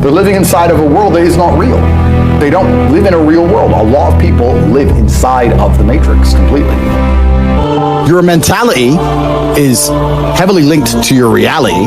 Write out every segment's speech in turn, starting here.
They're living inside of a world that is not real. They don't live in a real world. A lot of people live inside of the matrix completely. Your mentality is heavily linked to your reality.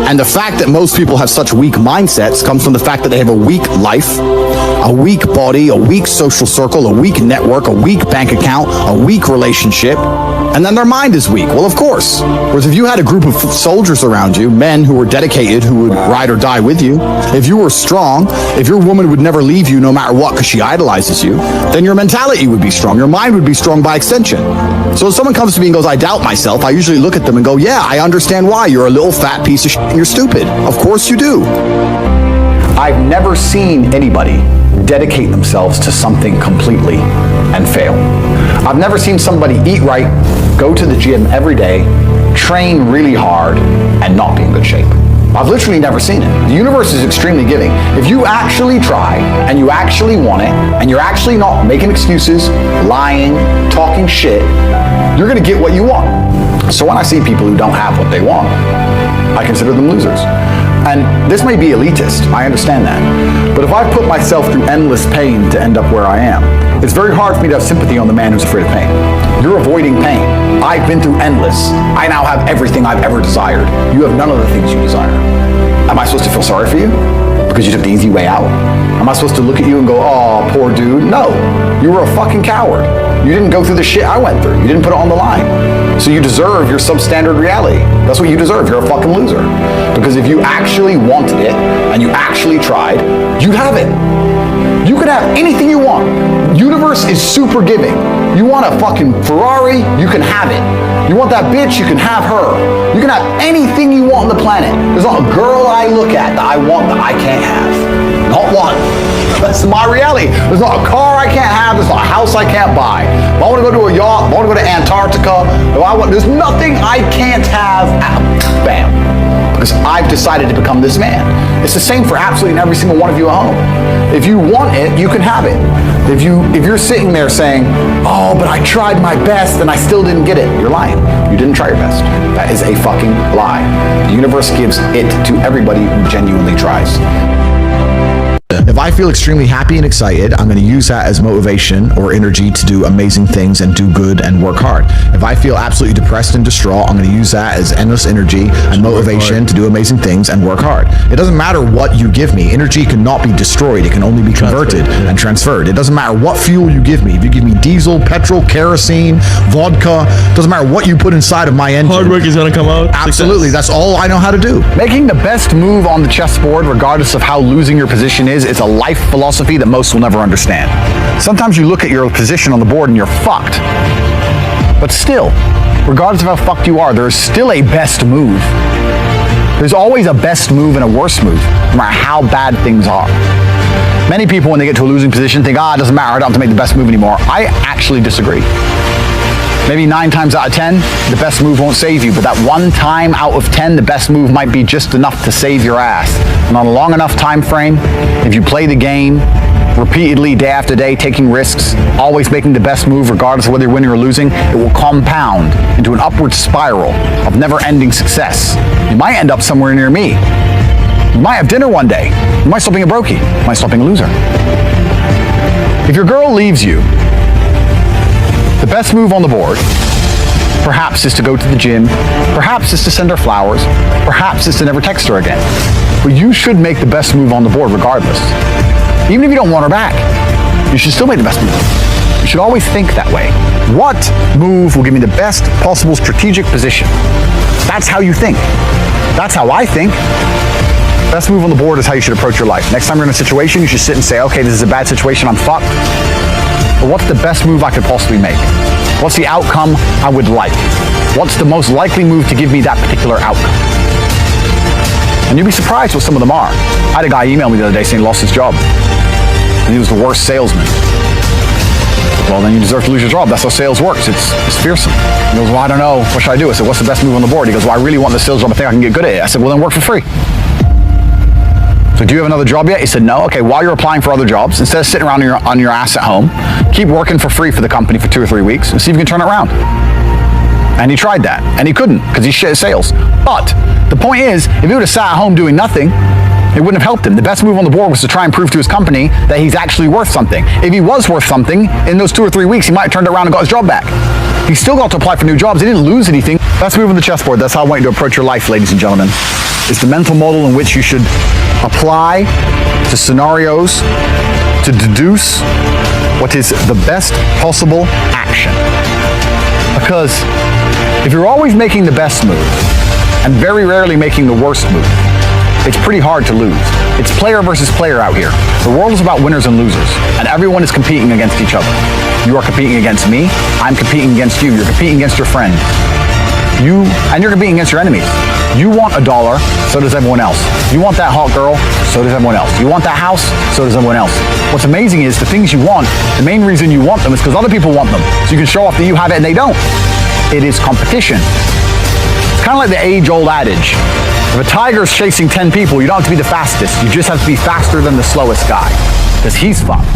And the fact that most people have such weak mindsets comes from the fact that they have a weak life, a weak body, a weak social circle, a weak network, a weak bank account, a weak relationship, and then their mind is weak. Well, of course. Whereas if you had a group of soldiers around you, men who were dedicated, who would ride or die with you, if you were strong, if your woman would never leave you no matter what because she idolizes you, then your mentality would be strong. Your mind would be strong by extension. So if someone comes to me and goes, I doubt myself, I usually look at them and go, yeah, I understand why. You're a little fat piece of shit and you're stupid. Of course you do. I've never seen anybody dedicate themselves to something completely and fail. I've never seen somebody eat right, go to the gym every day, train really hard, and not be in good shape. I've literally never seen it. The universe is extremely giving. If you actually try, and you actually want it, and you're actually not making excuses, lying, talking shit, you're gonna get what you want. So when I see people who don't have what they want, I consider them losers. And this may be elitist, I understand that. But if I put myself through endless pain to end up where I am, it's very hard for me to have sympathy on the man who's afraid of pain. You're avoiding pain. I've been through endless. I now have everything I've ever desired. You have none of the things you desire. Am I supposed to feel sorry for you? Because you took the easy way out? Am I supposed to look at you and go, oh, poor dude? No, you were a fucking coward. You didn't go through the shit I went through. You didn't put it on the line. So you deserve your substandard reality. That's what you deserve. You're a fucking loser. Because if you actually wanted it and you actually tried, you'd have it. You could have anything you want. Universe is super giving. You want a fucking Ferrari, you can have it. You want that bitch, you can have her. You can have anything you want on the planet. There's not a girl I look at that I want that I can't have. Not one. That's my reality. There's not a car I can't have. There's not a house I can't buy. If I want to go to a yacht, if I want to go to Antarctica, there's nothing I can't have. Bam. Because I've decided to become this man. It's the same for absolutely every single one of you at home. If you want it, you can have it. If you're sitting there saying, oh, but I tried my best and I still didn't get it, you're lying. You didn't try your best. That is a fucking lie. The universe gives it to everybody who genuinely tries. If I feel extremely happy and excited, I'm going to use that as motivation or energy to do amazing things and do good and work hard. If I feel absolutely depressed and distraught, I'm going to use that as endless energy and motivation to do amazing things and work hard. It doesn't matter what you give me. Energy cannot be destroyed. It can only be converted and transferred. It doesn't matter what fuel you give me. If you give me diesel, petrol, kerosene, vodka, it doesn't matter what you put inside of my engine. Hard work is going to come out. Absolutely. Success. That's all I know how to do. Making the best move on the chessboard, regardless of how losing your position is, it's a life philosophy that most will never understand. Sometimes you look at your position on the board and you're fucked. But still, regardless of how fucked you are, there's still a best move. There's always a best move and a worse move, no matter how bad things are. Many people, when they get to a losing position, think, it doesn't matter, I don't have to make the best move anymore. I actually disagree. Maybe 9 times out of 10, the best move won't save you, but that 1 time out of 10, the best move might be just enough to save your ass. And on a long enough time frame, if you play the game repeatedly, day after day, taking risks, always making the best move regardless of whether you're winning or losing, it will compound into an upward spiral of never-ending success. You might end up somewhere near me. You might have dinner one day. You might stop being a brokey. You might stop being a loser. If your girl leaves you, the best move on the board, perhaps, is to go to the gym, perhaps is to send her flowers, perhaps is to never text her again. But you should make the best move on the board regardless. Even if you don't want her back, you should still make the best move. You should always think that way. What move will give me the best possible strategic position? That's how you think. That's how I think. Best move on the board is how you should approach your life. Next time you're in a situation, you should sit and say, okay, this is a bad situation, I'm fucked. But what's the best move I could possibly make? What's the outcome I would like? What's the most likely move to give me that particular outcome? And you'd be surprised what some of them are. I had a guy email me the other day saying he lost his job. And he was the worst salesman. Well, then you deserve to lose your job. That's how sales works. It's fearsome. He goes, well, I don't know. What should I do? I said, what's the best move on the board? He goes, well, I really want the sales job. I think I can get good at it. I said, well, then work for free. So do you have another job yet? He said, no. Okay, while you're applying for other jobs, instead of sitting around on your ass at home, keep working for free for the company for 2 or 3 weeks and see if you can turn it around. And he tried that, and he couldn't because he's shit at sales. But the point is, if he would have sat at home doing nothing, It wouldn't have helped him. The best move on the board was to try and prove to his company that he's actually worth something. If he was worth something, in those 2 or 3 weeks, he might have turned around and got his job back. He still got to apply for new jobs. He didn't lose anything. Best move on the chessboard. That's how I want you to approach your life, ladies and gentlemen. It's the mental model in which you should apply to scenarios to deduce what is the best possible action. Because if you're always making the best move and very rarely making the worst move, it's pretty hard to lose. It's player versus player out here. The world is about winners and losers, and everyone is competing against each other. You are competing against me, I'm competing against you, you're competing against your friends. You're competing against your enemies. You want $1, so does everyone else. You want that hot girl, so does everyone else. You want that house, so does everyone else. What's amazing is the things you want, the main reason you want them is because other people want them. So you can show off that you have it and they don't. It is competition. It's kind of like the age-old adage. If a tiger's chasing 10 people, you don't have to be the fastest. You just have to be faster than the slowest guy, because he's fucked.